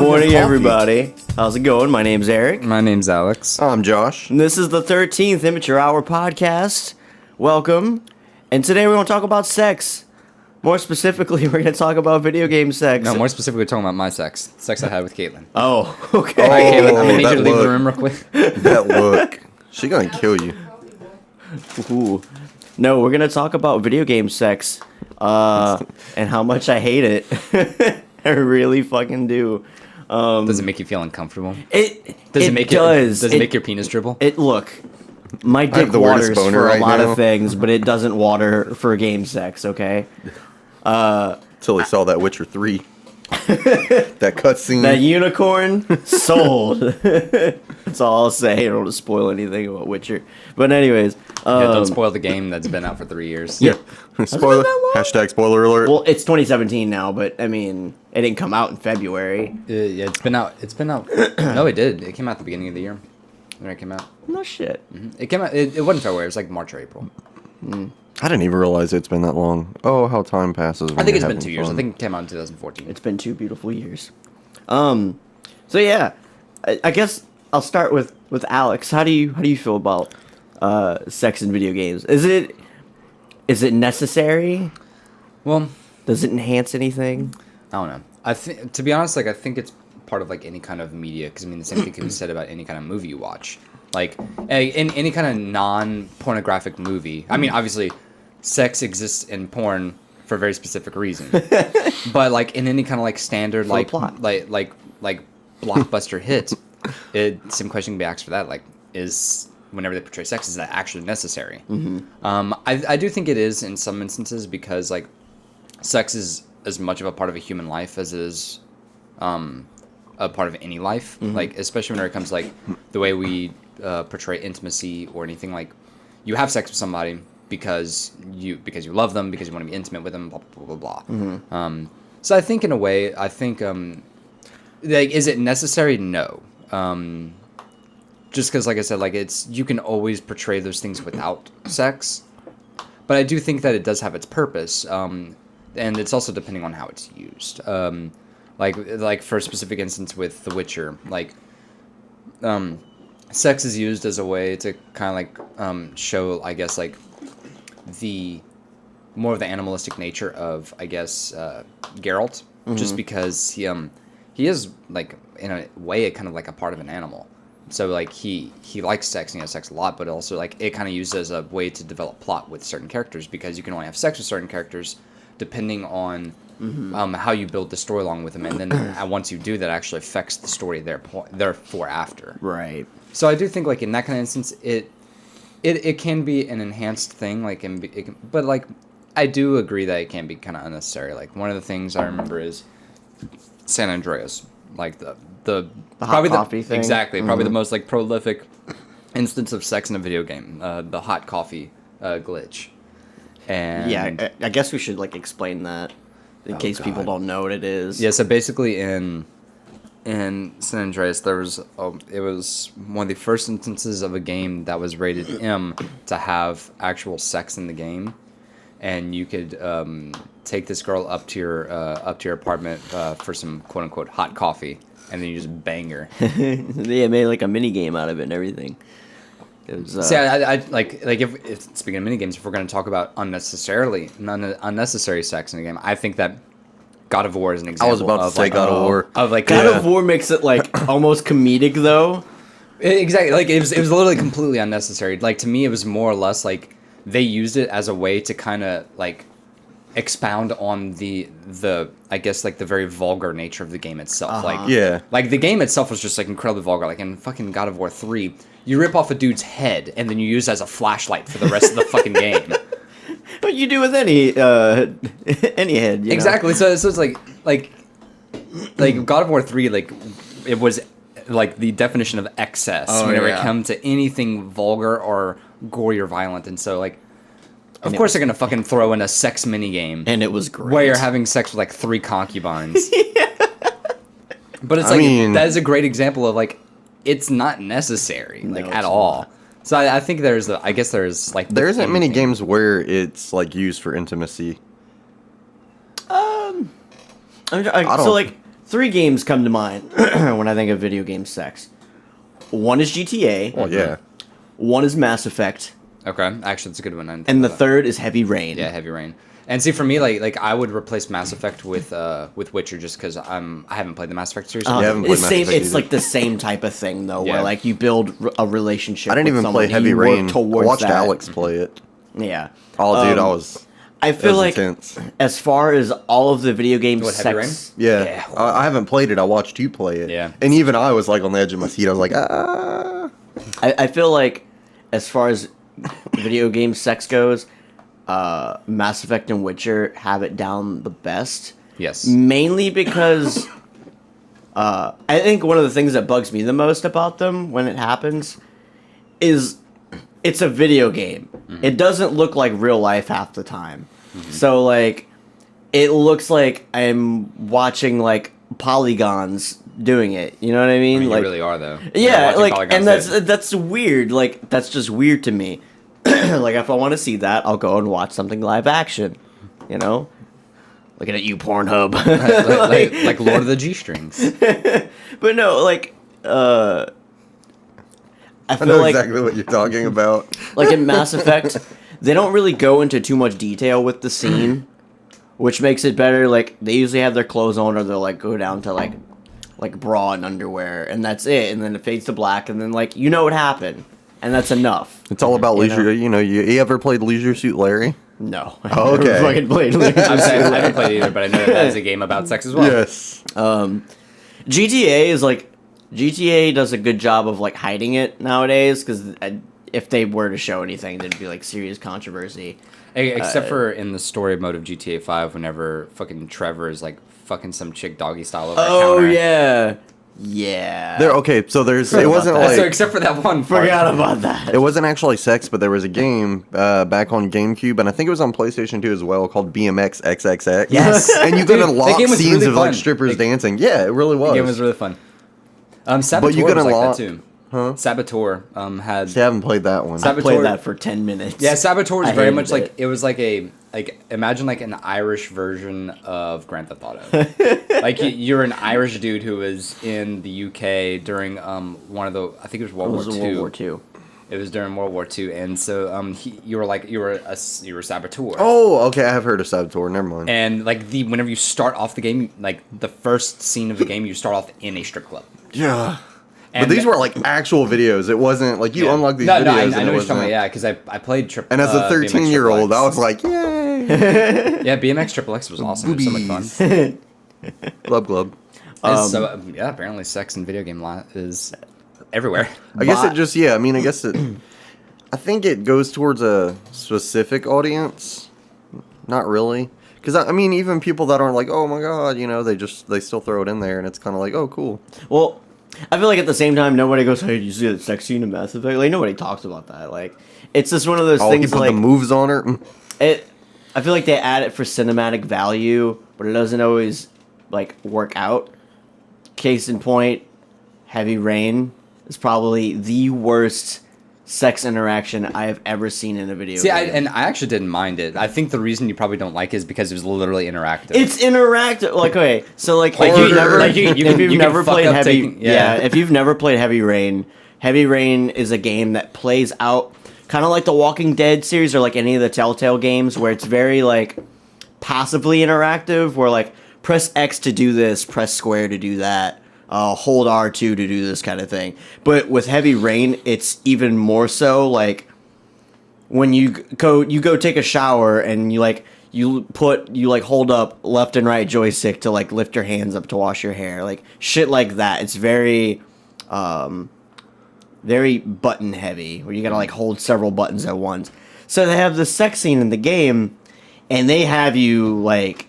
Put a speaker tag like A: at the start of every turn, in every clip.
A: morning, everybody. How's it going? My name's Eric.
B: My name's Alex.
C: I'm Josh.
A: And this is the 13th Immature Hour podcast. Welcome. And today we're going to talk about sex. More specifically, we're going to talk about video game sex.
B: No, more specifically, we're talking about my sex. Sex I had with Caitlin.
A: Oh, okay.
B: All right, Caitlin, I'm going to need you
C: that
B: to leave the
C: look.
B: room real quick.
C: That look. She gonna kill you.
A: Ooh. No, we're going to talk about video game sex. And how much I hate it. I really fucking do.
B: Does it make you feel uncomfortable?
A: It
B: make
A: does.
B: Does it make your penis dribble?
A: Look, my dick
C: have the weirdest
A: waters
C: boner
A: for a
C: right
A: lot
C: now.
A: of things, but it doesn't water for game sex, okay?
C: Till he saw that Witcher 3. That cutscene.
A: That unicorn sold. That's all I'll say. I don't want to spoil anything about Witcher. But anyways,
B: Yeah, don't spoil the game that's been out for 3 years.
A: Yeah.
C: Spoiler.
A: that long?
C: Hashtag spoiler alert.
A: well, it's 2017 now, but I mean, it didn't come out in February.
B: Yeah, it's been out. No, it did. It came out at the beginning of the year. When it came out.
A: No shit.
B: It came out. It wasn't February. It was like March or April.
C: I didn't even realize it's been that long. Oh, how time passes.
B: I think it's been 2 years. I think it came out in 2014.
A: It's been 2 beautiful years. So yeah, I guess I'll start with Alex. How do you feel about sex in video games? Is it necessary?
B: Well,
A: Does it enhance anything?
B: I don't know. I think, to be honest, like I think it's part of like any kind of media. Because I mean, the same thing can be said about any kind of movie you watch. Like in any kind of non-pornographic movie. I mean, obviously, sex exists in porn for a very specific reason. But like in any kind of like standard like
A: plot.
B: like blockbuster hit, same question can be asked for that. Like, is whenever they portray sex, is that actually necessary? I do think it is in some instances because like sex is as much of a part of a human life as it is a part of any life. Like especially when it comes to, like the way we portray intimacy or anything. Like you have sex with somebody because you love them, because you want to be intimate with them, blah blah blah blah. So I think in a way, like, is it necessary? No. Just because, like I said, like you can always portray those things without sex, but I do think that it does have its purpose, and it's also depending on how it's used. Like for a specific instance with The Witcher, like sex is used as a way to kind of like show, I guess, like the more of the animalistic nature of, I guess, Geralt, just because he is like in a way kind of like a part of an animal. So like he likes sex and he has sex a lot, but also like it kind of used as a way to develop plot with certain characters, because you can only have sex with certain characters depending on how you build the story along with them, and then once you do, that actually affects the story therefore after.
A: Right.
B: So I do think like in that kind of instance, it can be an enhanced thing, like but like I do agree that it can be kind of unnecessary. Like one of the things I remember is San Andreas, like the
A: hot coffee thing?
B: Exactly, probably the most like prolific instance of sex in a video game, the hot coffee glitch. And
A: Yeah, I guess we should like explain that in case people
C: God.
A: don't know what it is.
B: yeah, so basically in San Andreas, it was one of the first instances of a game that was rated M to have actual sex in the game, and you could take this girl up to your apartment for some quote unquote hot coffee, and then you just bang her.
A: They made like a mini game out of it and everything. It was,
B: See, I like if speaking of minigames, if we're going to talk about unnecessary sex in a game, I think that God of War is an example.
C: I was about to say God of War.
B: Of like
A: God of War makes it like almost comedic though.
B: Exactly, like it was literally completely unnecessary. Like to me, it was more or less like they used it as a way to kind of like expound on the I guess like the very vulgar nature of the game itself. Like
C: Yeah.
B: like the game itself was just like incredibly vulgar. Like in fucking God of War 3, you rip off a dude's head and then you use it as a flashlight for the rest of the fucking game.
A: What you do with any head, you know?
B: Exactly. So it's like God of War 3, like it was like the definition of excess whenever it comes to anything vulgar or gory or violent. And so like of course they're gonna fucking throw in a sex minigame.
A: And it was great.
B: Where you're having sex with like 3 concubines. But it's
C: I
B: like
C: mean-
B: that is a great example of like it's not necessary, like
A: No,
B: at
A: it's
B: all.
A: not.
B: So I think there's like
C: There isn't many games where it's like used for intimacy.
A: I
C: don't-
A: so like three games come to mind when I think of video game sex. One is GTA.
C: Oh yeah.
A: One is Mass Effect.
B: Okay, actually, that's a good one. I didn't think
A: And the
B: of that.
A: third is Heavy Rain.
B: Yeah, Heavy Rain. And see, for me, like I would replace Mass Effect with Witcher just because I haven't played the Mass Effect series.
C: Yeah, I haven't played
A: It's
C: Mass
A: same.
C: Effect
A: It's
C: either.
A: like the same type of thing though,
B: Yeah.
A: where like you build a relationship.
C: I didn't
A: with
C: even
A: someone
C: play
A: and
C: Heavy
A: you work
C: Rain. I
A: towards
C: watched
A: that.
C: Alex play it.
A: Yeah.
C: Oh, dude, I
A: Um,
C: was.
A: I
C: It
A: feel
C: was
A: like
C: intense.
A: as far as all of the video game
B: What, Heavy
A: sex,
C: Yeah,
B: Yeah.
C: I haven't played it. I watched you play it.
B: Yeah.
C: And even I was like on the edge of my seat. I was like, ah.
A: I feel like as far as video game sex goes, Mass Effect and Witcher have it down the best.
B: Yes.
A: Mainly because I think one of the things that bugs me the most about them when it happens is it's a video game. It doesn't look like real life half the time. So like it looks like I'm watching like polygons doing it. You know what I mean?
B: I mean,
A: like
B: you really are though.
A: yeah,
B: Watching
A: like
B: polygons
A: and
B: hit.
A: that's weird. Like that's just weird to me. Like if I want to see that, I'll go and watch something live action. You know, looking at you, Pornhub.
B: like Lord of the G Strings.
A: But no, like I
C: I
A: feel
C: know
A: like
C: exactly what you're talking about.
A: like in Mass Effect, they don't really go into too much detail with the scene, which makes it better. Like they usually have their clothes on, or they'll like go down to like bra and underwear, and that's it. And then it fades to black, and then like you know what happened, and that's enough.
C: It's all about
A: You know?
C: Leisure. You know, you ever played Leisure Suit Larry?
A: No,
C: Oh,
A: I never
C: okay.
A: fucking played.
B: I'm saying I haven't played it either, but I know that is a game about sex as well.
C: Yes.
A: GTA is like GTA does a good job of like hiding it nowadays because if they were to show anything, there'd be like serious controversy.
B: Except for in the story mode of GTA 5, whenever fucking Trevor is like fucking some chick doggy style over a
A: Oh
B: counter.
A: yeah, yeah.
C: There. Okay, so there's. It
A: about
C: wasn't
A: that.
B: So
C: like.
B: except for that one part.
A: Forgot about that.
C: It wasn't actually sex, but there was a game back on GameCube, and I think it was on PlayStation 2 as well, called BMX XXX.
A: Yes.
C: And you could
B: Dude,
C: unlock
B: that game was
C: scenes
B: really
C: of like
B: fun.
C: strippers
B: Like,
C: dancing. Yeah, it really was.
B: The game was really fun. Saboteur
C: But you could
B: was like
C: unlock-
B: that too.
C: Huh?
B: Saboteur had.
C: See, I haven't played that one.
A: I
B: Saboteur-
A: played that for 10 minutes.
B: Yeah, Saboteur was
A: I
B: very
A: hated
B: much like
A: it.
B: it was like a imagine like an Irish version of Grand Theft Auto. Like you're an Irish dude who was in the UK during one of the I think it was
A: It
B: World
A: was
B: War
A: in
B: II.
A: World War II.
B: It was during World War II, and so you were a saboteur.
C: Oh, okay. I have heard of Saboteur. Never mind.
B: And like whenever you start off the game, like the first scene of the game, you start off in a strip club.
C: Yeah. But
B: And
C: these were like actual videos. It wasn't like you
B: Yeah.
C: unlock these
B: no,
C: videos.
B: No, I
C: and
B: know
C: it
B: what you're
C: wasn't-
B: talking about. Yeah, because I played
C: And as a
B: BMX
C: 13-year-old, I was
B: XXX.
C: like, yay!
B: Yeah, BMX Triple X was awesome. It was so much fun.
C: Glub glub.
B: So yeah, apparently sex in video game is everywhere.
C: I guess
A: But-
C: it just, yeah, I mean, I guess it, I think it goes towards a specific audience. Not really. Because, I mean, even people that aren't like, oh my god, you know, they still throw it in there, and it's kind of like, oh, cool.
A: Well, I feel like at the same time, nobody goes, "Hey, did you see that sex scene in Mass Effect?" Like nobody talks about that. Like it's just one of those
C: Oh, he
A: things.
C: put
A: Like
C: the moves on her.
A: it, I feel like they add it for cinematic value, but it doesn't always like work out. Case in point, Heavy Rain is probably the worst sex interaction I have ever seen in a video
B: See,
A: game.
B: I actually didn't mind it. I think the reason you probably don't like it is because it was literally interactive.
A: It's interactive. Like okay, so like,
B: Like,
A: if you've
B: you-
A: never,
B: like, you
A: if
B: can-
A: you've
B: you can
A: never
B: fuck
A: played
B: up
A: Heavy,
B: taking-
A: yeah,
B: yeah.
A: if you've never played Heavy Rain is a game that plays out kind of like the Walking Dead series or like any of the Telltale games where it's very like passively interactive, where like press X to do this, press square to do that. Hold R2 to do this kind of thing. But with Heavy Rain, it's even more so like when you go take a shower and you hold up left and right joystick to like lift your hands up to wash your hair, like shit like that. It's very very button heavy where you gotta like hold several buttons at once. So they have the sex scene in the game and they have you like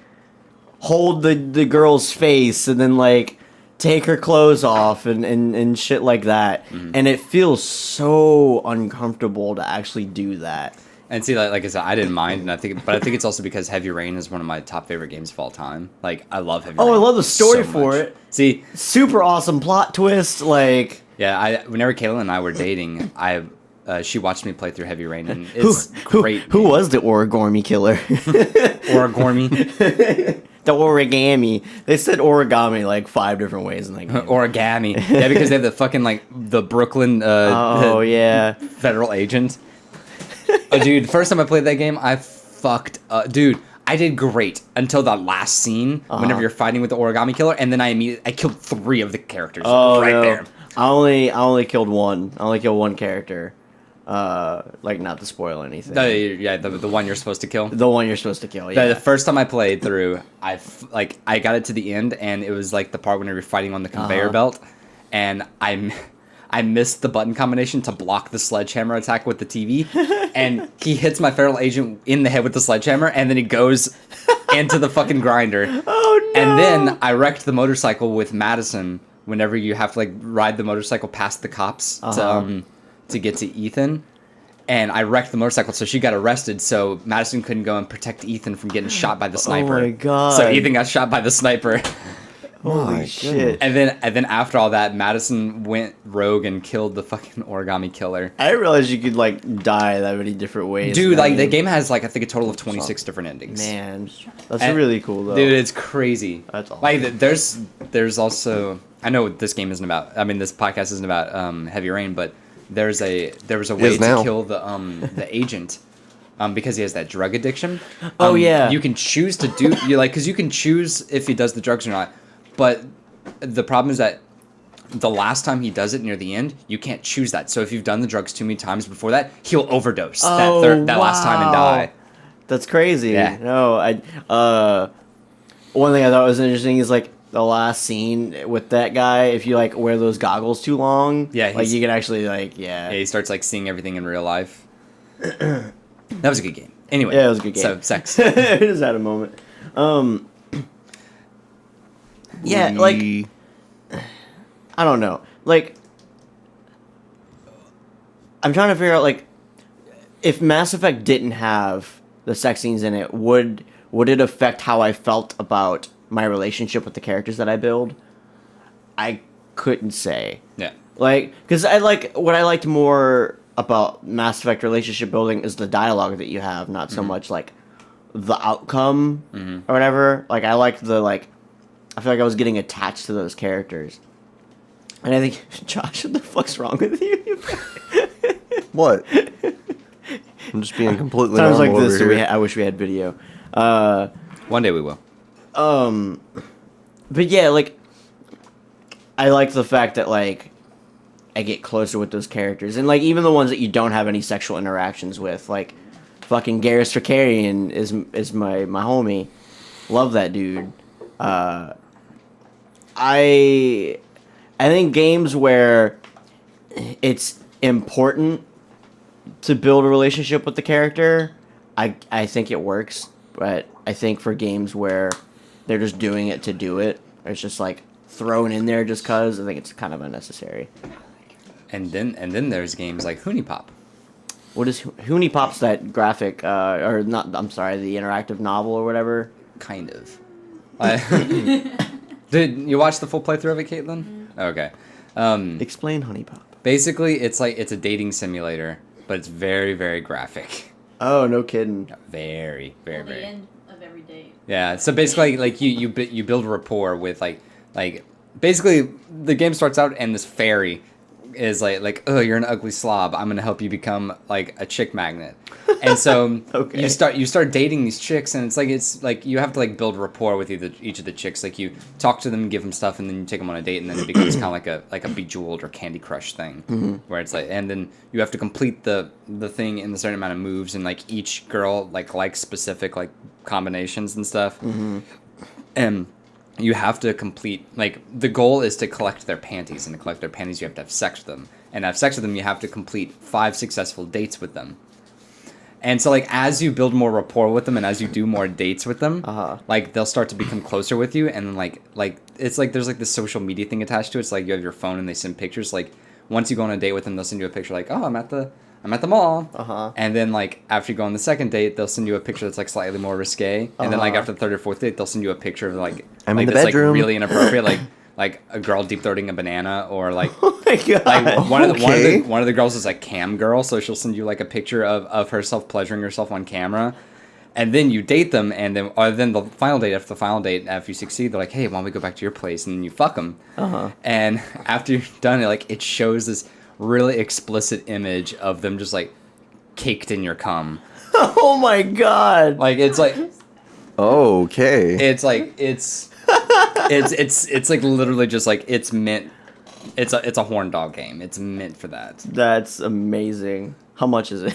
A: hold the girl's face and then like take her clothes off and shit like that. And it feels so uncomfortable to actually do that.
B: And see, like I said, I didn't mind, and I think it's also because Heavy Rain is one of my top favorite games of all time. Like I love Heavy Rain.
A: Oh, I love the story
B: so
A: for
B: much.
A: it.
B: See,
A: Super awesome plot twist, like
B: yeah, whenever Kayla and I were dating, she watched me play through Heavy Rain, and it's great.
A: Who was the origami killer?
B: Origami?
A: The origami. They said origami like 5 different ways in that game.
B: Origami. Yeah, because they have the fucking like the Brooklyn
A: Oh yeah.
B: federal agent. Oh, dude, first time I played that game, I fucked up. Dude, I did great until that last scene whenever you're fighting with the origami killer, and then I killed 3 of the characters there.
A: I only killed one. I only killed one character. Like not to spoil anything.
B: The one you're supposed to kill.
A: The one you're supposed to kill. Yeah.
B: The first time I played through, I got it to the end, and it was like the part when you're fighting on the conveyor belt, and I missed the button combination to block the sledgehammer attack with the TV, and he hits my feral agent in the head with the sledgehammer, and then he goes into the fucking grinder.
A: Oh no!
B: And then I wrecked the motorcycle with Madison. Whenever you have to like ride the motorcycle past the cops to get to Ethan. And I wrecked the motorcycle, so she got arrested. So Madison couldn't go and protect Ethan from getting shot by the sniper.
A: Oh my god!
B: So Ethan got shot by the sniper.
A: Holy shit!
B: And then after all that, Madison went rogue and killed the fucking origami killer.
A: I didn't realize you could like die that many different ways.
B: Dude, like the game has like I think a total of 26 different endings.
A: Man, that's really cool though.
B: Dude, it's crazy.
A: That's awesome.
B: Like there's also, I know this game isn't about. I mean, this podcast isn't about Heavy Rain, but there was a way to kill the agent. Because he has that drug addiction.
A: Oh yeah.
B: You can choose to do because you can choose if he does the drugs or not. But the problem is that the last time he does it near the end, you can't choose that. So if you've done the drugs too many times before that, he'll overdose that last time and die.
A: That's crazy.
B: Yeah.
A: No, one thing I thought was interesting is like the last scene with that guy. If you like wear those goggles too long, like you can actually like
B: Yeah, he starts like seeing everything in real life. That was a good game. Anyway,
A: yeah, it was a good game.
B: So sex.
A: It just had a moment. Yeah, like I don't know. Like I'm trying to figure out like if Mass Effect didn't have the sex scenes in it, would it affect how I felt about my relationship with the characters that I build? I couldn't say.
B: Yeah.
A: Like cuz what I liked more about Mass Effect relationship building is the dialogue that you have, not so much like the outcome or whatever. Like I liked I feel like I was getting attached to those characters. And I think, Josh, what the fuck's wrong with you?
C: What? I'm just being completely
A: Times
C: normal
A: like this,
C: over here.
A: I wish we had video.
B: One day we will.
A: But yeah, like, I like the fact that, like, I get closer with those characters. And, like, even the ones that you don't have any sexual interactions with. Like, fucking Garrus Vakarian is my homie. Love that dude. I think games where it's important to build a relationship with the character, I think it works. But I think for games where they're just doing it to do it, or it's just like thrown in there just cause, I think it's kind of unnecessary.
B: And then there's games like Hunipop.
A: What is Hunipop's that graphic or not? I'm sorry, the interactive novel or whatever.
B: Kind of. Did you watch the full playthrough of it, Caitlin? Okay.
A: Explain Hunipop.
B: Basically, it's a dating simulator, but it's very, very graphic.
A: Oh, no kidding.
B: Very, very,
D: Till the
B: very.
D: end of every date.
B: Yeah. So basically, like you build rapport with like basically the game starts out and this fairy is like oh, you're an ugly slob, I'm gonna help you become like a chick magnet. And so
A: Okay.
B: you start dating these chicks, and it's like you have to like build rapport with each of the chicks. Like you talk to them, give them stuff, and then you take them on a date, and then it becomes kind of like a Bejeweled or Candy Crush thing, where it's like, and then you have to complete the thing in a certain amount of moves, and like each girl likes specific like combinations and stuff, and you have to complete, like, the goal is to collect their panties, and to collect their panties you have to have sex with them, and to have sex with them you have to complete 5 successful dates with them. And so, like, as you build more rapport with them and as you do more dates with them, like, they'll start to become closer with you, and like it's like there's like this social media thing attached to it. It's like you have your phone and they send pictures. Like, once you go on a date with them, they'll send you a picture like, oh, I'm at the mall. And then, like, after you go on the second date, they'll send you a picture that's like slightly more risque. And then, like, after the third or fourth date, they'll send you a picture of like
C: I'm
B: like
C: in the
B: this
C: bedroom.
B: like really inappropriate like a girl deep throating a banana, or like
A: Oh my god.
B: like one
C: Okay.
B: of the girls is a cam girl, so she'll send you like a picture of herself pleasuring herself on camera. And then you date them, and then the final date, after you succeed, they're like, hey, why don't we go back to your place? And then you fuck them. And after you're done, it shows this really explicit image of them just like caked in your cum.
A: Oh my god!
B: Like it's like
C: Okay.
B: it's like it's like literally just like it's meant. It's a horn dog game. It's meant for that.
A: That's amazing. How much is it?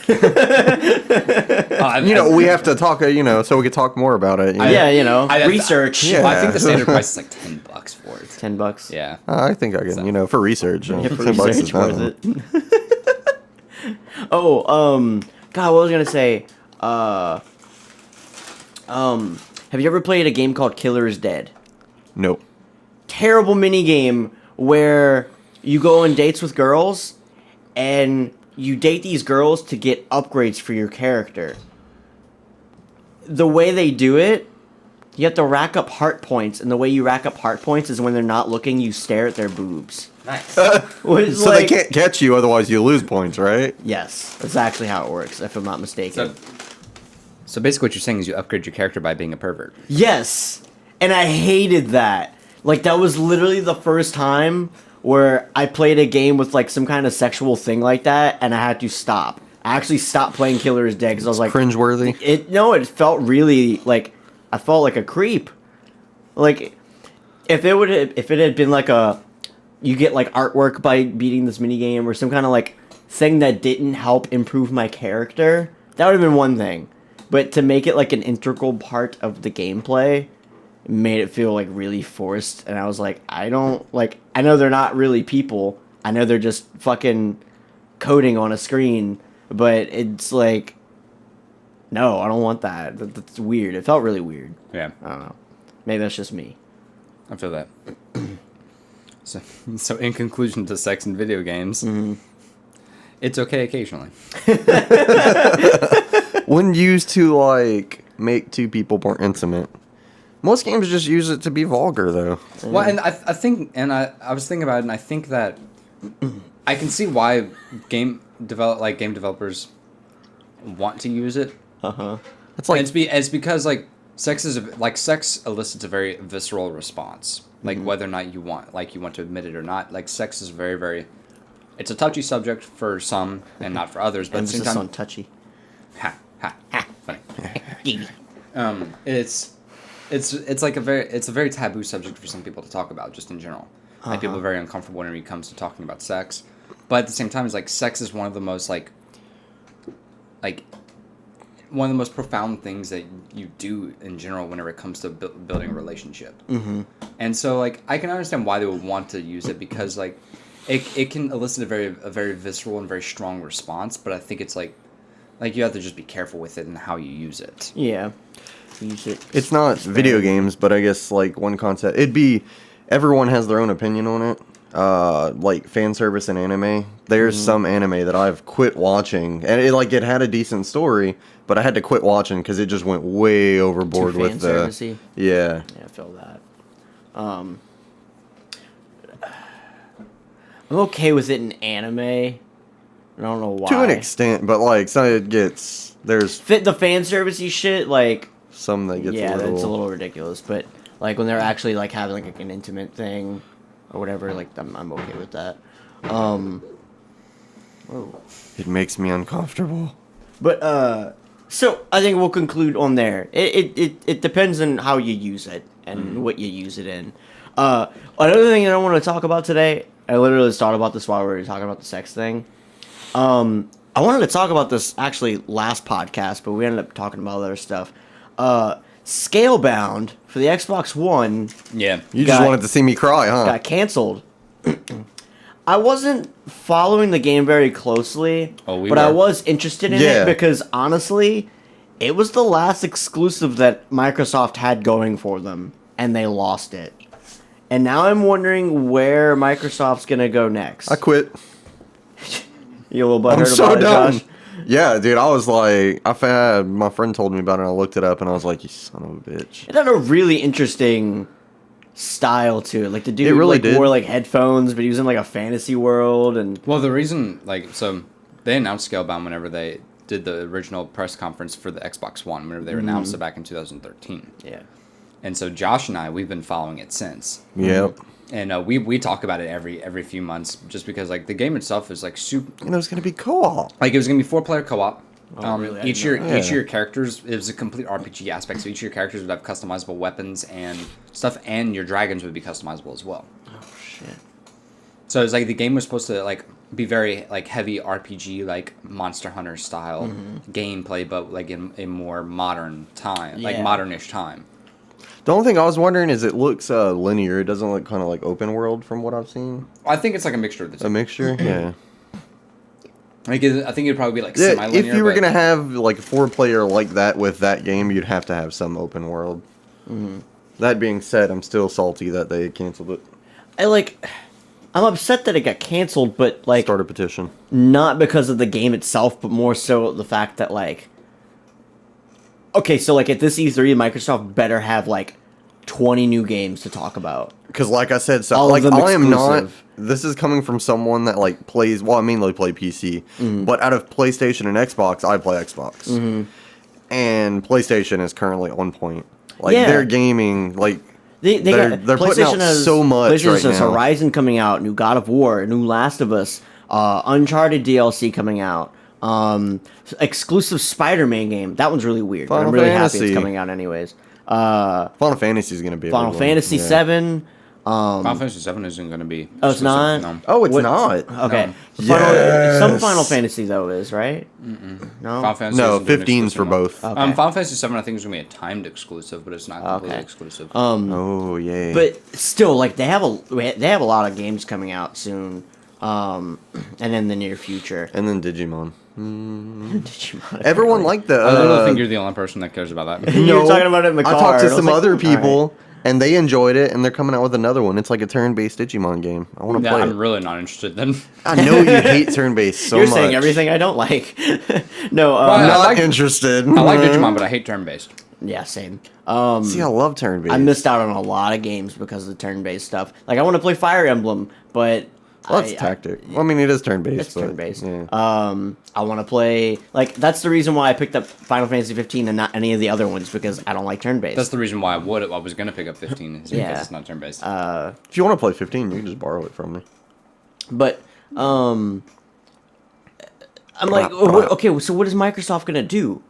C: We have to talk, so we could talk more about it.
A: Research.
C: Yeah.
B: I think the standard price is like $10 for it.
A: $10.
B: Yeah.
C: I think I can, for resehave
A: Yeah, for
C: $10 is
A: research, worth
C: nothing.
A: it. God, what was I gonna say? Have you ever played a game called Killer is Dead?
C: Nope.
A: Terrible mini game where you go on dates with girls and you date these girls to get upgrades for your character. The way they do it, you have to rack up heart points, and the way you rack up heart points is when they're not looking, you stare at their boobs.
B: Nice.
C: So they can't catch you, otherwise you lose points, right?
A: Yes, that's actually how it works, if I'm not mistaken.
B: So basically what you're saying is you upgrade your character by being a pervert.
A: Yes! And I hated that. Like, that was literally the first time where I played a game with, like, some kind of sexual thing like that, and I had to stop. I actually stopped playing Killer is Dead, because I was like...
C: Cringeworthy?
A: It felt really, like... I felt like a creep. Like, if it had been, like, you get, like, artwork by beating this minigame, or some kind of, like, thing that didn't help improve my character, that would have been one thing. But to make it, like, an integral part of the gameplay... made it feel like really forced, and I was like, I know they're not really people, I know they're just fucking coding on a screen, but it's like, no, I don't want that. That's weird. It felt really weird.
B: Yeah.
A: I don't know, maybe that's just me.
B: I feel that. So in conclusion to sex and video games, it's okay occasionally.
C: When used to, like, make two people more intimate. Most games just use it to be vulgar, though.
B: Well, and I think, and I was thinking about it, and I think that I can see why game developers want to use it.
C: It's like
B: It's because sex elicits a very visceral response. Like whether or not you want to admit it or not. Like sex is very, very. It's a touchy subject for some and not for others. But at the same
A: Emphasis
B: time,
A: on touchy.
B: funny. It's like a very taboo subject for some people to talk about just in general. Like people are very uncomfortable when it comes to talking about sex, but at the same time, it's like sex is one of the most like one of the most profound things that you do in general whenever it comes to building a relationship. And so like I can understand why they would want to use it because like it can elicit a very visceral and very strong response, but I think it's like you have to just be careful with it and how you use it.
A: Yeah. Use it.
C: It's not video games, but I guess like one concept. It'd be everyone has their own opinion on it. Like fan service and anime. There's some anime that I've quit watching, and it had a decent story, but I had to quit watching because it just went way overboard
A: Too
C: with the
A: fan-servicey.
C: yeah.
A: Yeah, I feel that. I'm okay with it in anime. I don't know why.
C: To an extent, but like some it gets there's
A: The fan servicey shit, like
C: some that gets
A: yeah,
C: a little,
A: that's a little ridiculous. But like when they're actually like having like an intimate thing or whatever, like I'm okay with that. Whoa.
C: It makes me uncomfortable.
A: But so I think we'll conclude on there. It depends on how you use it and what you use it in. Another thing that I want to talk about today, I literally just thought about this while we were talking about the sex thing. I wanted to talk about this actually last podcast, but we ended up talking about other stuff. Scalebound for the Xbox One
B: Yeah.
C: You just wanted to see me cry, huh?
A: got canceled. I wasn't following the game very closely, but I was interested in it because honestly, it was the last exclusive that Microsoft had going for them, and they lost it. And now I'm wondering where Microsoft's gonna go next.
C: I quit.
A: You a little butthurt
C: I'm so
A: about it,
C: done.
A: Josh?
C: Yeah, dude, I was like, my friend told me about it, and I looked it up, and I was like, you son of a bitch.
A: It had a really interesting style to it. Like the dude
C: It really
A: like
C: did.
A: wore like headphones, but he was in like a fantasy world, and
B: Well, the reason so they announced Scalebound whenever they did the original press conference for the Xbox One whenever they announced it back in 2013.
A: Yeah.
B: And so Josh and I, we've been following it since.
C: Yep.
B: And we talk about it every few months just because like the game itself is like super.
C: And it was gonna be co-op.
B: Like it was gonna be 4-player co-op.
A: Oh, really? I
B: Each
A: didn't
B: year,
A: know
B: each of your characters, it was a complete RPG aspect. So each of your characters would have customizable weapons and stuff, and your dragons would be customizable as well.
A: Oh shit.
B: So it's like the game was supposed to like be very like heavy RPG, like Monster Hunter style gameplay, but like in a more modern time, like
A: Yeah.
B: modernish time.
C: The only thing I was wondering is it looks linear. It doesn't look kind of like open world from what I've seen.
B: I think it's like a mixture of the two.
C: A mixture, yeah.
B: Like I think it'd probably be like
C: Yeah,
B: semi-linear.
C: if you were
B: but-
C: gonna have like a 4-player like that with that game, you'd have to have some open world. That being said, I'm still salty that they canceled it.
A: I'm upset that it got canceled, but like
C: Start a petition.
A: not because of the game itself, but more so the fact that like, okay, so like at this E3, Microsoft better have like 20 new games to talk about.
C: Because, like I said, so
A: All of
C: like
A: them
C: I am not.
A: exclusive.
C: This is coming from someone that like plays. Well, I mainly play PC, but out of PlayStation and Xbox, I play Xbox, and PlayStation is currently on point. Like
A: Yeah.
C: their gaming, like
A: They're
C: They're putting out so much
A: PlayStation
C: right
A: has
C: now.
A: Horizon coming out, new God of War, new Last of Us, Uncharted DLC coming out, exclusive Spider-Man game. That one's really weird, but
C: Final
A: I'm really happy
C: Fantasy.
A: it's coming out anyways.
C: Final Fantasy is gonna be a
A: Final
C: big one.
A: Fantasy
C: Yeah.
A: 7.
B: Final Fantasy 7 isn't going to be.
A: Oh, it's not?
B: No.
C: Oh, it's
A: What-
C: not.
A: Okay,
B: No.
A: Some
C: Yes.
A: Final Fantasy though is right. No.
B: Final Fantasy
C: No,
B: isn't doing
C: 15's for
B: exclusive, no.
C: both.
A: Okay.
B: Final Fantasy 7 I think is going to be a timed exclusive, but it's not completely
A: Okay.
B: exclusive.
C: Oh yeah.
A: But still, like they have a lot of games coming out soon, and in the near future.
C: and then Digimon.
A: Digimon,
C: Everyone
A: apparently.
C: liked the.
B: I don't think you're the only person that cares about that.
A: You were talking about it in the car.
C: I talked to
A: and I was
C: some
A: like,
C: other
A: all
C: people, and they enjoyed it, and they're coming out with another one. It's like a turn-based Digimon game. I want to
B: Yeah,
C: play
B: I'm
C: it.
B: really not interested then.
C: I know you hate turn-based so
A: You're
C: much.
A: saying everything I don't like. No,
B: Well,
C: I'm
B: I
C: not
B: like-
C: interested.
B: I like Digimon, but I hate turn-based.
A: yeah, same.
C: See, I love turn-based.
A: I missed out on a lot of games because of the turn-based stuff. Like I want to play Fire Emblem, but
C: Well, that's tactic. Well, I mean, it is turn-based.
A: It's
C: but,
A: turn-based.
C: Yeah.
A: I want to play like that's the reason why I picked up Final Fantasy 15 and not any of the other ones because I don't like turn-based.
B: That's the reason why I was going to pick up 15 is because
A: Yeah.
B: it's not turn-based.
C: If you want to play 15, you can just borrow it from me.
A: But I'm like, okay, so what is Microsoft gonna do?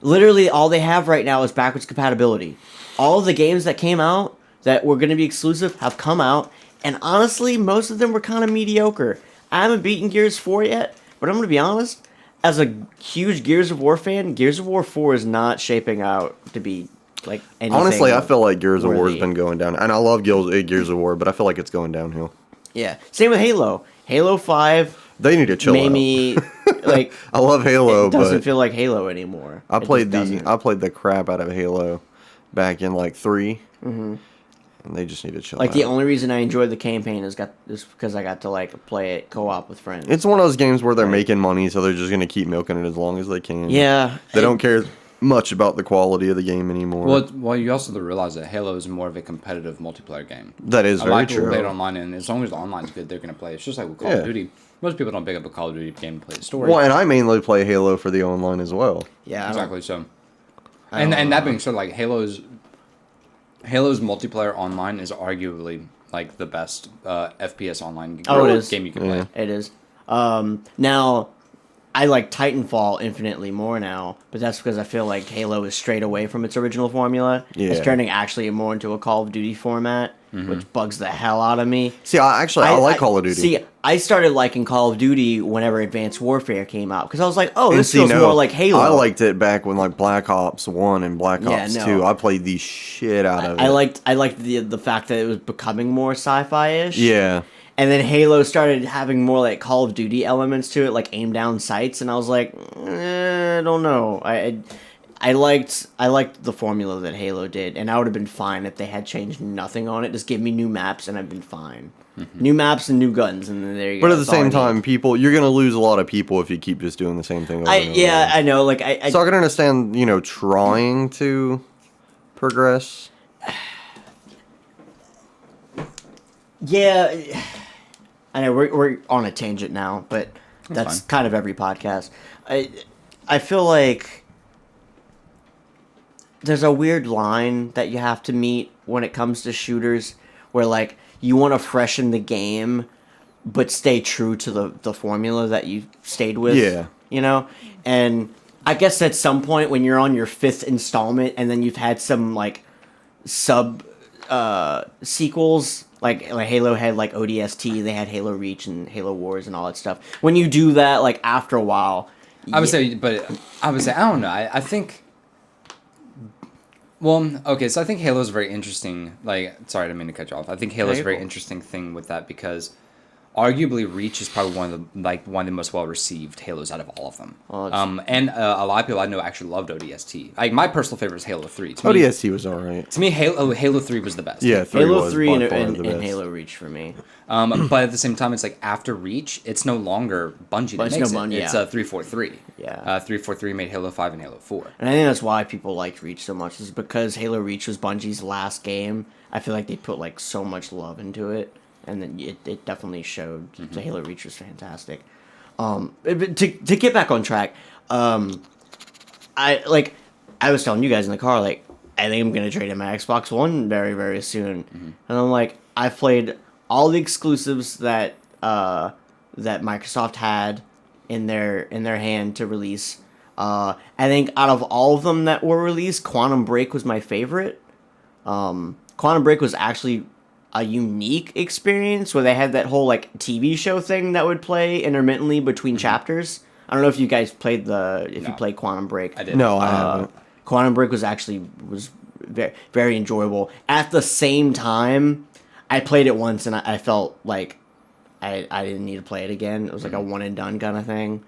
A: Literally, all they have right now is backwards compatibility. All of the games that came out that were gonna be exclusive have come out, and honestly, most of them were kind of mediocre. I haven't beaten Gears 4 yet, but I'm gonna be honest. As a huge Gears of War fan, Gears of War 4 is not shaping out to be like anything.
C: Honestly, I feel like Gears of War has
A: worthy.
C: been going down. And I love Gears of War, but I feel like it's going downhill.
A: Yeah, same with Halo. Halo 5
C: They need to chill
A: made
C: out.
A: me like.
C: I love Halo,
A: It doesn't
C: but
A: feel like Halo anymore.
C: I
A: It
C: played
A: just
C: the
A: doesn't.
C: I played the crap out of Halo back in like 3. And they just need to chill
A: Like
C: out.
A: the only reason I enjoyed the campaign is because I got to like play it co-op with friends.
C: It's one of those games where they're making money, so they're just going to keep milking it as long as they can.
A: Yeah,
C: They don't care much about the quality of the game anymore.
B: Well, you also realize that Halo is more of a competitive multiplayer game.
C: That is
B: A
C: very
B: lot of people
C: true.
B: play it online, and as long as the online's good, they're going to play. It's just like with Call
C: Yeah.
B: of Duty. Most people don't pick up a Call of Duty game to play the story.
C: Well, and I mainly play Halo for the online as well.
A: Yeah,
B: exactly. So,
A: I don't
B: and that
A: know.
B: being said, like Halo's multiplayer online is arguably like the best FPS online
A: Oh, it is.
B: game you can
C: Yeah.
B: play.
A: It is. Now, I like Titanfall infinitely more now, but that's because I feel like Halo is straight away from its original formula. It's
C: Yeah.
A: turning actually more into a Call of Duty format, which bugs the hell out of me.
C: See, I like Call of Duty.
A: See, I started liking Call of Duty whenever Advanced Warfare came out because I was like, "Oh,
C: And
A: this
C: see,
A: feels
C: no,
A: more like Halo."
C: I liked it back when like Black Ops 1 and Black
A: Yeah,
C: Ops
A: no.
C: 2. I played the shit out of it.
A: I liked the fact that it was becoming more sci-fi-ish.
C: Yeah.
A: And then Halo started having more like Call of Duty elements to it, like aim down sights, and I was like, I don't know. I liked the formula that Halo did, and I would have been fine if they had changed nothing on it. Just give me new maps, and I've been fine. New maps and new guns, and then there you go.
C: But at the
A: That's all I
C: same
A: need.
C: time, you're gonna lose a lot of people if you keep just doing the same thing. Over and over
A: yeah,
C: again.
A: I know. Like I
C: So I can understand, trying to progress.
A: yeah. I know we're on a tangent now, but that's
B: fine.
A: kind of every podcast. I feel like there's a weird line that you have to meet when it comes to shooters, where like you want to freshen the game, but stay true to the formula that you stayed with.
C: Yeah.
A: You know, and I guess at some point when you're on your fifth installment, and then you've had some like sub sequels, like Halo had like ODST, they had Halo Reach and Halo Wars and all that stuff. When you do that, like after a while,
B: I would say, I don't know. I think. Well, okay, so I think Halo's a very interesting. Like, sorry, I didn't mean to cut you off. I think Halo's a very interesting thing with that because, arguably, Reach is probably one of the most well received Halos out of all of them. And a lot of people I know actually loved ODST. Like my personal favorite is Halo 3. To me,
C: ODST was alright.
B: To me, Halo 3 was the best.
C: Yeah, 3
A: Halo
C: was
A: 3
C: by
A: and,
C: far
A: and,
C: the
A: and
C: best.
A: Halo Reach for me.
B: But at the same time, it's like after Reach, it's no longer Bungie that makes it. It's 343.
A: Yeah.
B: 343 made Halo 5 and Halo 4.
A: And I think that's why people liked Reach so much, is because Halo Reach was Bungie's last game. I feel like they put like so much love into it, and then it definitely showed. The Halo Reach was fantastic. But to get back on track, I was telling you guys in the car, like I think I'm gonna trade in my Xbox One very, very soon. And I'm like, I've played all the exclusives that Microsoft had in their hand to release. I think out of all of them that were released, Quantum Break was my favorite. Quantum Break was actually a unique experience where they had that whole like TV show thing that would play intermittently between chapters. I don't know if you guys played you played Quantum Break.
B: I did.
C: No, I haven't.
A: Quantum Break was very, very enjoyable. At the same time, I played it once and I felt like I didn't need to play it again. It was like a one and done kind of thing.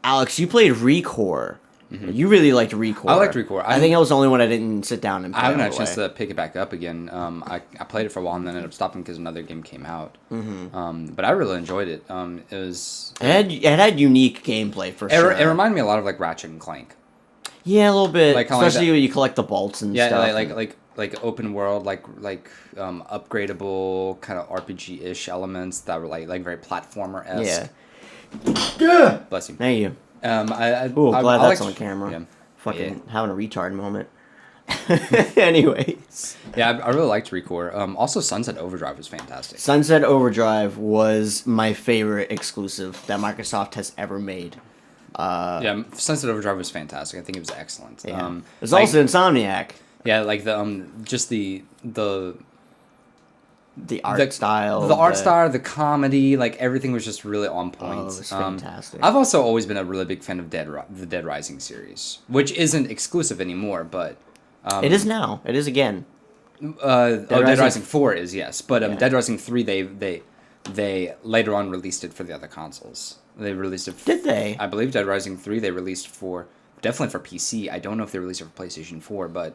A: Alex, you played Recore. You really liked Recore.
B: I liked Recore.
A: I think I was the only one I didn't sit down and play.
B: I haven't
A: all
B: had a
A: the
B: chance
A: way.
B: to pick it back up again. I played it for a while and then ended up stopping because another game came out. But I really enjoyed it.
A: It had unique gameplay for sure.
B: It reminded me a lot of like Ratchet and Clank.
A: Yeah, a little bit.
B: Like, kinda
A: especially
B: like
A: when you collect the bolts and
B: Yeah,
A: stuff.
B: like open world, upgradable kind of RPG-ish elements that were like very platformer-esque.
A: Yeah.
B: Bless you.
A: Thank you.
B: Ooh,
A: glad that's on camera.
B: Yeah.
A: Fucking having a retard moment. Anyways.
B: Yeah, I really liked Recore. Also, Sunset Overdrive was fantastic.
A: Sunset Overdrive was my favorite exclusive that Microsoft has ever made.
B: Yeah, Sunset Overdrive was fantastic. I think it was excellent.
A: Yeah. There's also Insomniac.
B: Yeah, like the
A: art style.
B: The art style, the comedy, like everything was just really on point.
A: Oh, it was fantastic.
B: I've also always been a really big fan of the Dead Rising series, which isn't exclusive anymore, but
A: it is now. It is again.
B: Dead Rising 4 is, yes, but
A: Yeah.
B: Dead Rising 3 they later on released it for the other consoles. They released it.
A: Did they?
B: I believe Dead Rising 3 they released definitely for PC. I don't know if they released it for PlayStation 4, but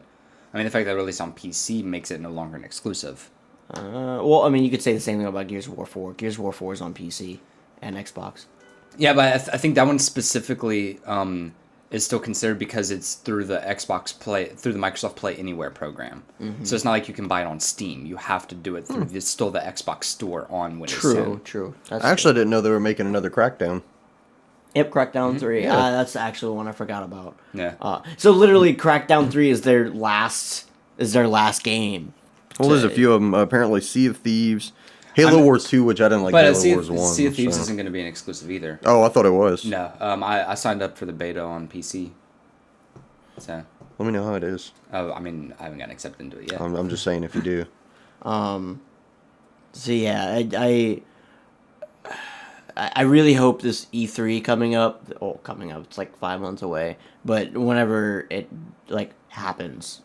B: I mean the fact that they released on PC makes it no longer an exclusive.
A: Well, I mean, you could say the same thing about Gears of War 4. Gears of War 4 is on PC and Xbox.
B: Yeah, but I think that one specifically is still considered because it's through the Microsoft Play Anywhere program. So it's not like you can buy it on Steam. You have to do it through still the Xbox Store on Windows 10.
A: True. That's
C: I actually didn't know they were making another Crackdown.
A: Yep, Crackdown 3.
C: Yeah.
A: That's actually one I forgot about.
B: Yeah.
A: So literally, Crackdown 3 is their last game.
C: Well, there's a few of them. Apparently, Sea of Thieves, Halo Wars 2, which I didn't like.
B: But
C: Halo Wars 1.
B: Sea of Thieves
C: so.
B: isn't going to be an exclusive either.
C: Oh, I thought it was.
B: No, I signed up for the beta on PC. So.
C: Let me know how it is.
B: Oh, I mean, I haven't gotten accepted into it yet.
C: I'm just saying if you do.
A: So yeah, I really hope this E3 coming up. It's like 5 months away. But whenever it like happens,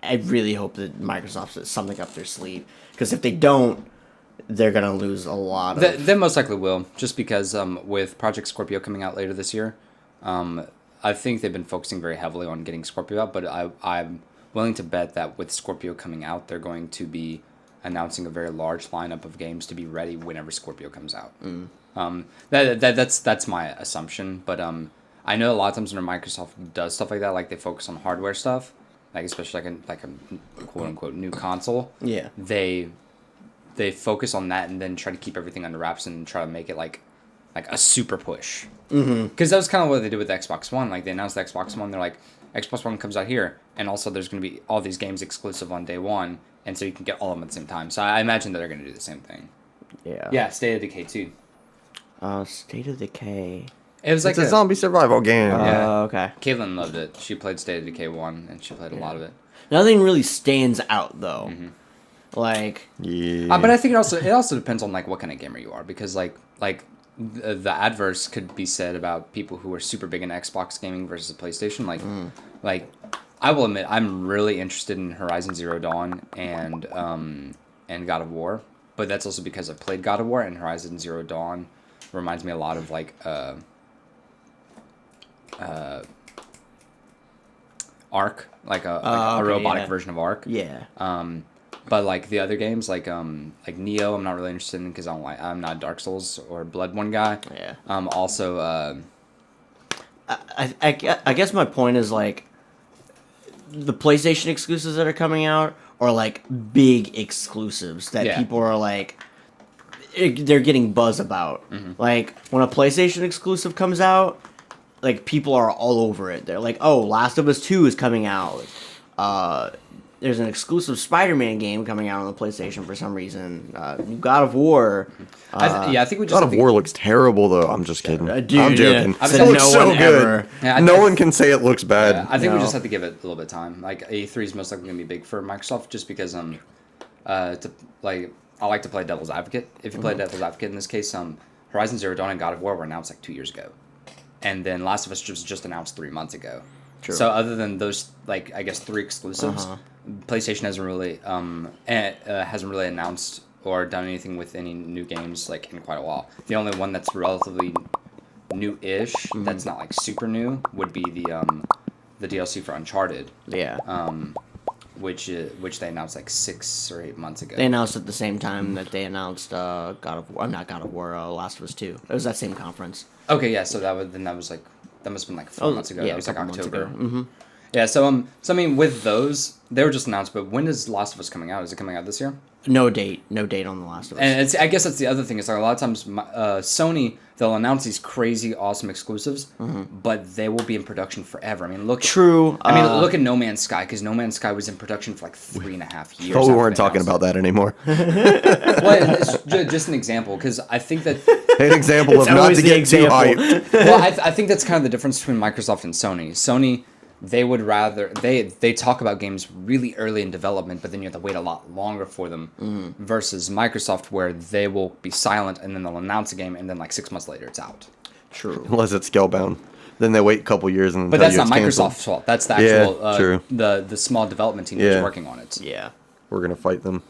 A: I really hope that Microsoft has something up their sleeve. Because if they don't, they're gonna lose a lot of.
B: They most likely will, just because with Project Scorpio coming out later this year, I think they've been focusing very heavily on getting Scorpio out. But I'm willing to bet that with Scorpio coming out, they're going to be announcing a very large lineup of games to be ready whenever Scorpio comes out. That's my assumption. But I know a lot of times when Microsoft does stuff like that, like they focus on hardware stuff, like especially like a quote unquote new console.
A: Yeah.
B: They focus on that and then try to keep everything under wraps and try to make it like like a super push. Because that was kind of what they did with the Xbox One. Like they announced the Xbox One, they're like, Xbox One comes out here, and also there's going to be all these games exclusive on day one, and so you can get all of them at the same time. So I imagine that they're going to do the same thing.
A: Yeah.
B: Yeah, State of Decay 2.
A: State of Decay.
B: It was like
C: It's a zombie survival game.
B: Yeah.
A: Okay.
B: Caitlin loved it. She played State of Decay 1, and she played a lot of it.
A: Nothing really stands out though. Like.
C: Yeah.
B: But I think it also depends on like what kind of gamer you are, because like the adverse could be said about people who are super big in Xbox gaming versus PlayStation. Like I will admit I'm really interested in Horizon Zero Dawn and God of War, but that's also because I've played God of War, and Horizon Zero Dawn reminds me a lot of like Ark, like a robotic version of Ark.
A: Yeah.
B: But like the other games, like Neo, I'm not really interested in because I'm not a Dark Souls or Bloodborne guy.
A: Yeah.
B: Also,
A: I guess my point is like the PlayStation exclusives that are coming out are like big exclusives that people are like they're getting buzz about. Like when a PlayStation exclusive comes out, like people are all over it. They're like, "Oh, Last of Us 2 is coming out." There's an exclusive Spider-Man game coming out on the PlayStation for some reason. New God of War.
B: I think we just
C: God of War looks terrible though. I'm just kidding.
A: Dude,
C: I'm joking.
A: yeah.
C: It looks so good.
B: Yeah,
C: no one can say it looks bad.
B: Yeah, I think we
A: No.
B: just have to give it a little bit of time. Like E3 is most likely going to be big for Microsoft, just because I like to play devil's advocate. If you play devil's advocate in this case, Horizon Zero Dawn and God of War were announced like 2 years ago, and then Last of Us was just announced 3 months ago.
A: True.
B: So other than those, like I guess 3 exclusives, PlayStation hasn't really announced or done anything with any new games like in quite a while. The only one that's relatively new-ish, that's not like super new, would be the DLC for Uncharted.
A: Yeah.
B: Which they announced like 6 or 8 months ago.
A: They announced at the same time that they announced God of War. Not God of War. Last of Us 2. It was that same conference.
B: Okay, yeah. So that must have been like 4 months ago.
A: Yeah,
B: That was like
A: a couple months
B: October.
A: ago.
B: Yeah. So I mean, with those, they were just announced. But when is Last of Us coming out? Is it coming out this year?
A: No date on the Last of Us.
B: And I guess that's the other thing. Is like a lot of times, Sony, they'll announce these crazy awesome exclusives, but they will be in production forever. I mean, look.
A: True.
B: Look at No Man's Sky, because No Man's Sky was in production for like 3.5 years.
C: But we
B: after
C: weren't
B: they
C: talking
B: announced
C: about that anymore.
B: Well, it's just an example, because I think that.
C: An example of
A: It's
C: not
A: always
C: to
A: the
C: get too
A: example.
C: hyped.
B: Well, I think that's kind of the difference between Microsoft and Sony. Sony, they would rather they talk about games really early in development, but then you have to wait a lot longer for them. Versus Microsoft, where they will be silent and then they'll announce a game, and then like 6 months later it's out.
A: True.
C: Unless it's Scalebound. Then they wait a couple years and
B: But
C: tell
B: that's
C: you
B: not
C: it's canceled.
B: Microsoft's fault. That's the
C: Yeah,
B: actual
C: true.
B: the small development team that's
C: Yeah.
B: working on it.
A: Yeah.
C: We're gonna fight them.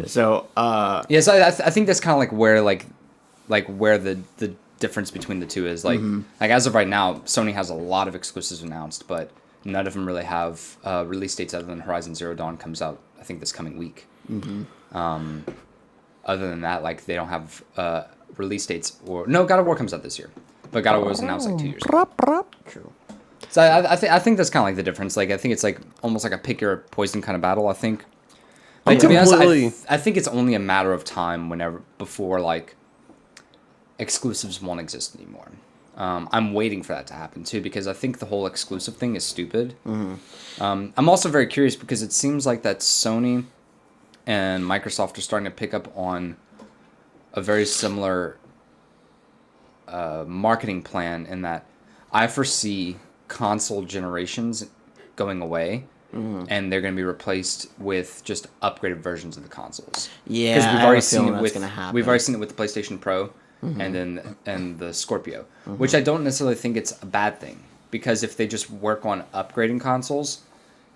A: So,
B: Yeah, so I think that's kind of like where the difference between the two is. Like as of right now, Sony has a lot of exclusives announced, but none of them really have release dates other than Horizon Zero Dawn comes out, I think, this coming week. Other than that, like they don't have release dates no, God of War comes out this year, but God of War was announced like 2 years ago.
A: true.
B: So I think that's kind of like the difference. Like I think it's like almost like a pick your poison kind of battle. I think. Like to be honest, I think it's only a matter of time before like exclusives won't exist anymore. I'm waiting for that to happen too, because I think the whole exclusive thing is stupid. I'm also very curious because it seems like that Sony and Microsoft are starting to pick up on a very similar marketing plan, in that I foresee console generations going away. And they're going to be replaced with just upgraded versions of the consoles.
A: Yeah,
B: because
A: I
B: we've
A: have
B: already
A: a
B: seen
A: feeling
B: it
A: that's
B: with
A: gonna happen.
B: we've already seen it with the PlayStation Pro, and the Scorpio, which I don't necessarily think it's a bad thing, because if they just work on upgrading consoles,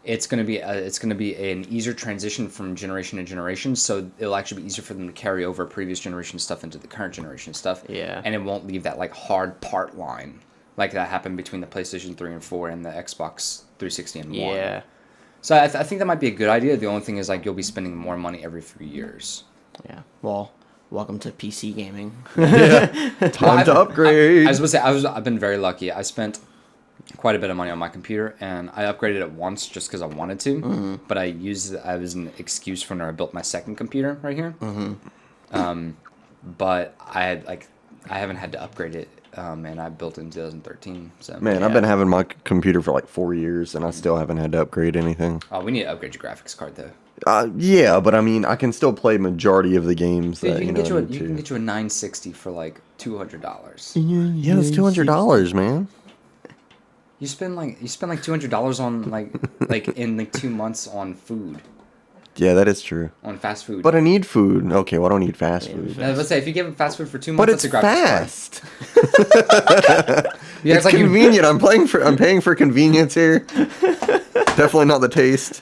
B: it's going to be an easier transition from generation to generation. So it'll actually be easier for them to carry over previous generation stuff into the current generation stuff.
A: Yeah.
B: And it won't leave that like hard part line like that happened between the PlayStation 3 and 4 and the Xbox 360 and 1.
A: Yeah.
B: So I think that might be a good idea. The only thing is like you'll be spending more money every 3 years.
A: Yeah. Well, welcome to PC gaming.
C: Time to upgrade.
B: I was going to say I've been very lucky. I spent quite a bit of money on my computer, and I upgraded it once just because I wanted to. But I used it as an excuse for when I built my second computer right here. but I haven't had to upgrade it, and I built it in 2013. So
C: Man, I've been having my computer for like 4 years, and I still haven't had to upgrade anything.
B: Oh, we need to upgrade your graphics card though.
C: Yeah, but I mean, I can still play majority of the games
B: Dude,
C: that
B: you can
C: I
B: get you a
C: need to.
B: 960 for like $200.
C: Yeah, it's $200, man.
B: You spend like $200 on like in like 2 months on food,
C: Yeah, that is true.
B: on fast food.
C: But I need food. Okay, well, I don't need fast food.
B: Let's say if you give them fast food for 2
C: But
B: months,
C: it's
B: that's a graphics
C: fast.
B: card. Yeah,
C: It's convenient. I'm paying for convenience here. Definitely not the taste.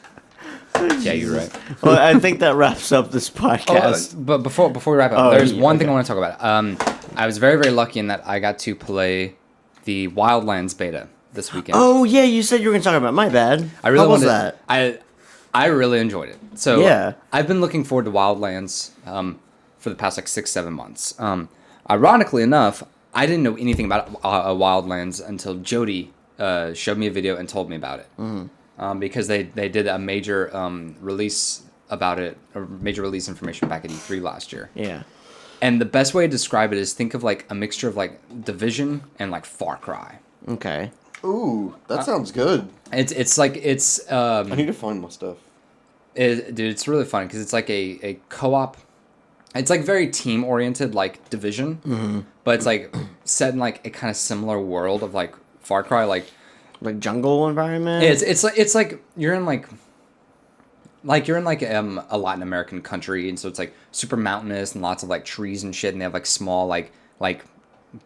B: Yeah, you're right.
A: Well, I think that wraps up this podcast.
B: But before we wrap up, there's
A: yeah,
B: one thing
A: okay.
B: I want to talk about. I was very, very lucky in that I got to play the Wildlands Beta this weekend.
A: Oh yeah, you said you were gonna talk about. My bad.
B: I really
A: How was
B: wanted,
A: that?
B: I really enjoyed it. So
A: Yeah.
B: I've been looking forward to Wildlands for the past like 6-7 months. Ironically enough, I didn't know anything about Wildlands until Jody showed me a video and told me about it. Because they did a major release about it, or major release information back at E3 last year.
A: Yeah.
B: And the best way to describe it is think of like a mixture of like Division and like Far Cry.
A: Okay.
C: Ooh, that sounds good.
B: I
C: need to find my stuff.
B: dude, it's really fun because it's like a co-op. It's like very team oriented, like Division, but it's like set in like a kind of similar world of like Far Cry, like
A: jungle environment.
B: it's like you're in like you're in like a Latin American country, and so it's like super mountainous and lots of like trees and shit, and they have like small like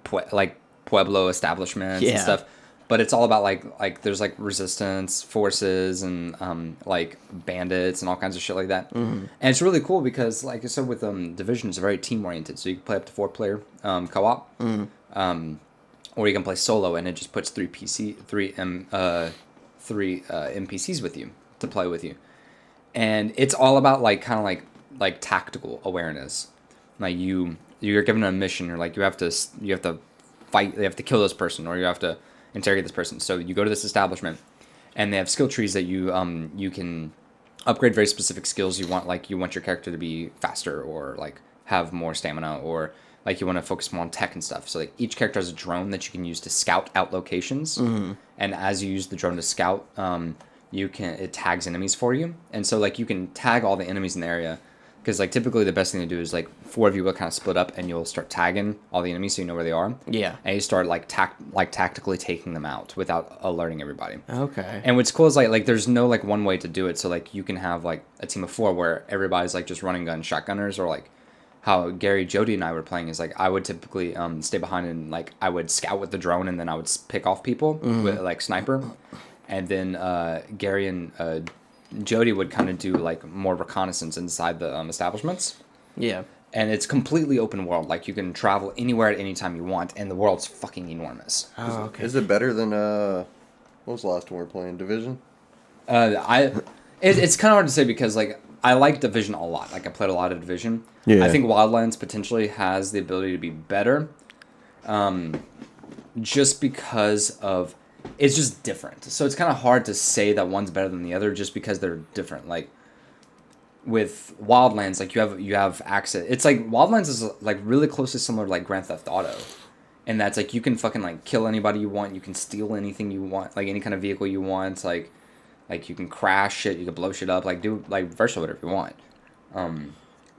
B: pueblo establishments and
A: Yeah.
B: stuff. But it's all about like there's like resistance forces and like bandits and all kinds of shit like that. And it's really cool because like I said with Division, it's very team oriented, so you can play up to 4-player co-op. Or you can play solo, and it just puts three NPCs with you to play with you, and it's all about like kind of like tactical awareness. Like you're given a mission, or like you have to fight, you have to kill this person, or you have to interrogate this person. So you go to this establishment, and they have skill trees that you can upgrade very specific skills you want. Like you want your character to be faster, or like have more stamina, or like you want to focus more on tech and stuff. So like each character has a drone that you can use to scout out locations, and as you use the drone to scout, it tags enemies for you. And so like you can tag all the enemies in the area, because like typically the best thing to do is like 4 of you will kind of split up, and you'll start tagging all the enemies so you know where they are.
A: Yeah.
B: And you start like tactically taking them out without alerting everybody.
A: Okay.
B: And what's cool is like there's no like one way to do it. So like you can have like a team of 4 where everybody's like just running gun shotgunners, or like how Gary, Jody, and I were playing is like I would typically stay behind, and like I would scout with the drone, and then I would pick off people with like sniper, and then Gary and Jody would kind of do like more reconnaissance inside the establishments.
A: Yeah.
B: And it's completely open world. Like you can travel anywhere at any time you want, and the world's fucking enormous.
A: Oh, okay.
C: Is it better than what was the last one we were playing? Division?
B: It's kind of hard to say because like I like Division a lot. Like I played a lot of Division.
C: Yeah.
B: I think Wildlands potentially has the ability to be better, just because of it's just different. So it's kind of hard to say that one's better than the other just because they're different. Like with Wildlands, like you have access. It's like Wildlands is like really closely similar to like Grand Theft Auto, and that's like you can fucking like kill anybody you want. You can steal anything you want, like any kind of vehicle you want. Like you can crash shit, you can blow shit up, like do like virtually whatever you want.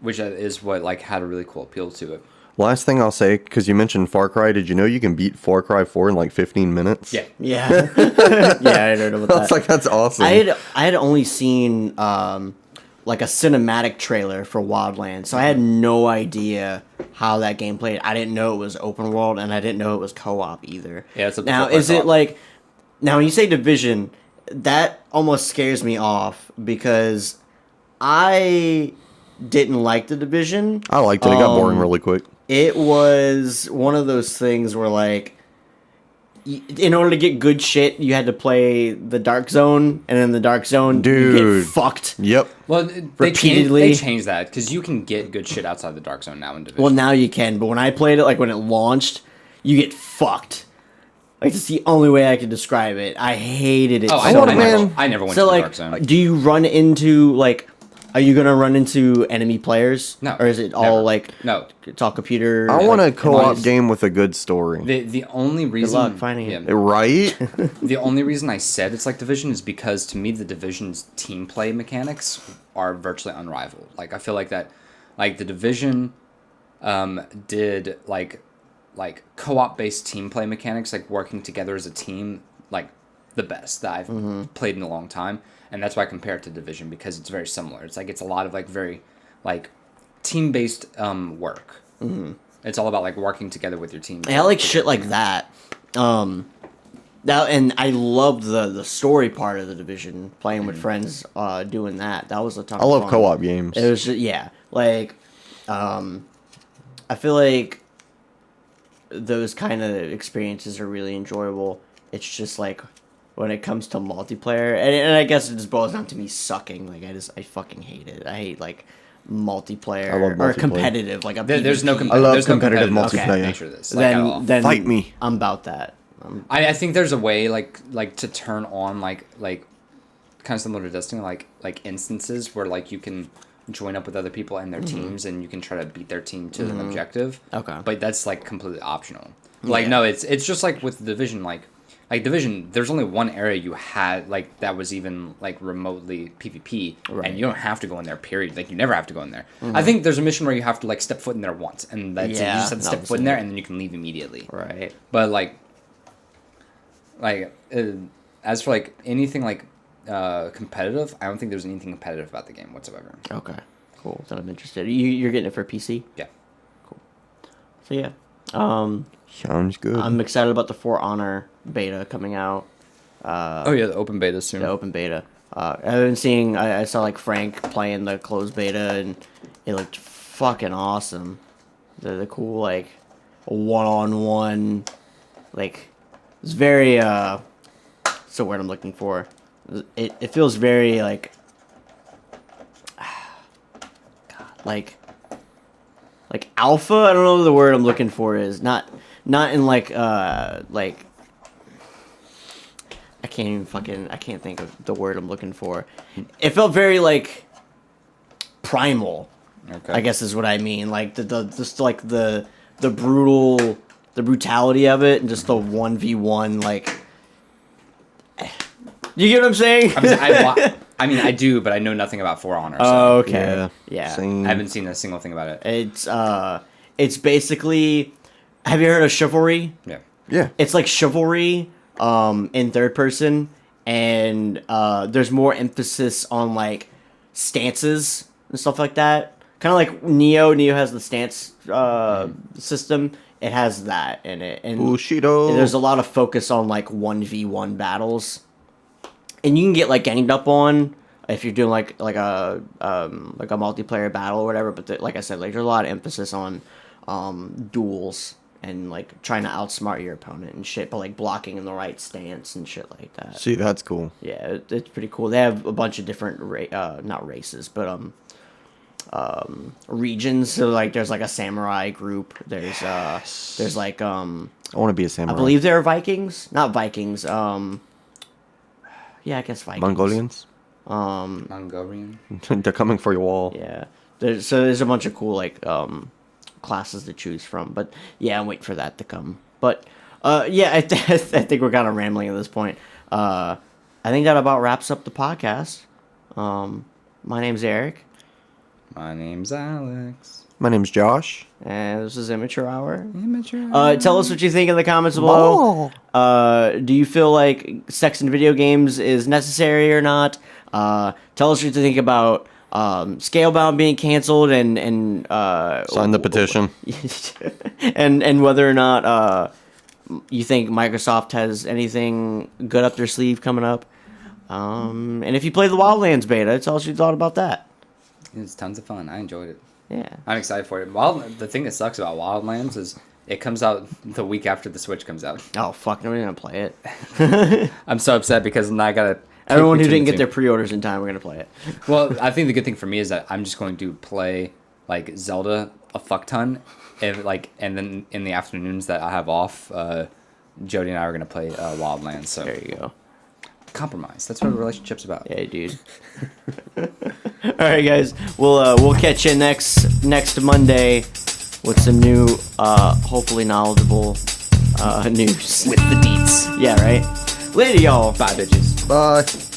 B: Which is what like had a really cool appeal to it.
C: Last thing I'll say, because you mentioned Far Cry, did you know you can beat Far Cry 4 in like 15 minutes?
B: Yeah.
A: Yeah. Yeah, I heard about that.
C: I was like, that's awesome.
A: I had only seen like a cinematic trailer for Wildlands, so I had no idea how that game played. I didn't know it was open world, and I didn't know it was co-op either.
B: Yeah, it's
A: now is it like now when you say Division, that almost scares me off because I didn't like the Division.
C: I liked it. It got boring really quick.
A: It was one of those things where, like, in order to get good shit, you had to play the Dark Zone, and in the Dark Zone, you
C: Dude.
A: get fucked.
C: Yep.
B: Well,
A: Repeatedly.
B: they changed that because you can get good shit outside the Dark Zone now in Division.
A: Well, now you can, but when I played it, like, when it launched, you get fucked. Like, that's the only way I can describe it. I hated it
B: I
A: so
B: never
A: much.
B: went
A: So,
B: to the
A: like,
B: Dark Zone.
A: do you run into, like, Are you gonna run into enemy players?
B: No,
A: Or is it all
B: never.
A: like
B: No.
A: it's all computer?
C: I want a
A: like,
C: co-op
A: device?
C: game with a good story.
B: The only reason
A: luck finding it.
C: Right?
B: The only reason I said it's like Division is because to me the Division's team play mechanics are virtually unrivaled. Like I feel like that, like the Division, did like co-op based team play mechanics, like working together as a team, like the best that I've played in a long time, and that's why I compare it to Division because it's very similar. It's like it's a lot of like very like team based work. It's all about like working together with your team.
A: I like shit like that. Now and I loved the story part of the Division, playing with friends, doing that. That was a ton.
C: I
A: of
C: love
A: fun.
C: co-op games.
A: It was just, yeah, like, I feel like those kind of experiences are really enjoyable. It's just like when it comes to multiplayer, and I guess it just boils down to me sucking. Like I fucking hate it. I hate like multiplayer
C: I love
A: or
C: multiplayer.
A: competitive. Like a
B: There's no
A: PvP.
C: I love
B: there's no
C: competitive
B: competitive
C: multiplayer.
B: nature to this. Like, at all.
A: Then
C: Fight me.
A: I'm about that.
B: I think there's a way like to turn on like kind of similar to Destiny, like instances where like you can join up with other people and their teams and you can try to beat their team to an objective.
A: Okay.
B: But that's like completely optional. Like
A: Yeah.
B: no, it's just like with Division, like Division, there's only one area you had like that was even like remotely PvP,
A: Right.
B: and you don't have to go in there. Period. Like you never have to go in there. I think there's a mission where you have to like step foot in there once, and that's it. You
A: Yeah,
B: just have to
A: that
B: step
A: was
B: foot in
A: it.
B: there, and then you can leave immediately.
A: Right.
B: But as for like anything like competitive, I don't think there's anything competitive about the game whatsoever.
A: Okay. Cool. Then I'm interested. You're getting it for PC.
B: Yeah.
A: So yeah.
C: Sounds good.
A: I'm excited about the For Honor beta coming out.
B: Oh yeah, the open beta soon.
A: The open beta. I've been seeing. I saw like Frank playing the closed beta, and it looked fucking awesome. The cool like one-on-one, like it's very What's the word I'm looking for? It feels very like, God, like alpha. I don't know what the word I'm looking for is. Not in like I can't think of the word I'm looking for. It felt very like primal.
B: Okay.
A: I guess is what I mean. Like the just like the brutality of it, and just the 1v1 like. You get what I'm saying?
B: I mean, I do, but I know nothing about For Honor. So
A: Oh, okay. Yeah.
C: Same.
B: I haven't seen a single thing about it.
A: It's basically. Have you heard of Chivalry?
B: Yeah.
C: Yeah.
A: It's like Chivalry, in third person, and there's more emphasis on like stances and stuff like that. Kind of like Neo. Neo has the stance system. It has that in it, and
C: Bushido.
A: there's a lot of focus on like 1v1 battles, and you can get like ganged up on if you're doing like a multiplayer battle or whatever. But like I said, like there's a lot of emphasis on duels and like trying to outsmart your opponent and shit, but like blocking in the right stance and shit like that.
C: See, that's cool.
A: Yeah, it's pretty cool. They have a bunch of different not races, but regions. So like there's like a samurai group. There's like
C: I want to be a samurai.
A: I believe they're Vikings, not Vikings. Yeah, I guess Vikings.
C: Mongolians.
B: Mongolian.
C: They're coming for your wall.
A: Yeah, there's a bunch of cool like classes to choose from. But yeah, I'm waiting for that to come. But yeah, I think we're kind of rambling at this point. I think that about wraps up the podcast. My name's Eric.
B: My name's Alex.
C: My name's Josh.
A: And this is Immature Hour.
B: Immature.
A: Tell us what you think in the comments below. Do you feel like sex in video games is necessary or not? Tell us what you think about Scalebound being canceled and
C: Sign the petition.
A: and whether or not you think Microsoft has anything good up their sleeve coming up. And if you played the Wildlands beta, tell us what you thought about that.
B: It's tons of fun. I enjoyed it.
A: Yeah.
B: I'm excited for it. The thing that sucks about Wildlands is it comes out the week after the Switch comes out.
A: Oh fuck! Nobody's gonna play it.
B: I'm so upset because now I gotta.
A: Everyone who
B: between
A: didn't
B: the
A: get
B: two.
A: their pre-orders in time, we're gonna play it.
B: Well, I think the good thing for me is that I'm just going to play like Zelda a fuck ton, and then in the afternoons that I have off, Jody and I are gonna play Wildlands. So
A: There you go.
B: compromise. That's what a relationship's about.
A: Yeah, dude. All right, guys. We'll catch you next Monday with some new, hopefully knowledgeable news.
B: With the deets.
A: Yeah, right. Later, y'all.
B: Bye, bitches.
C: Bye.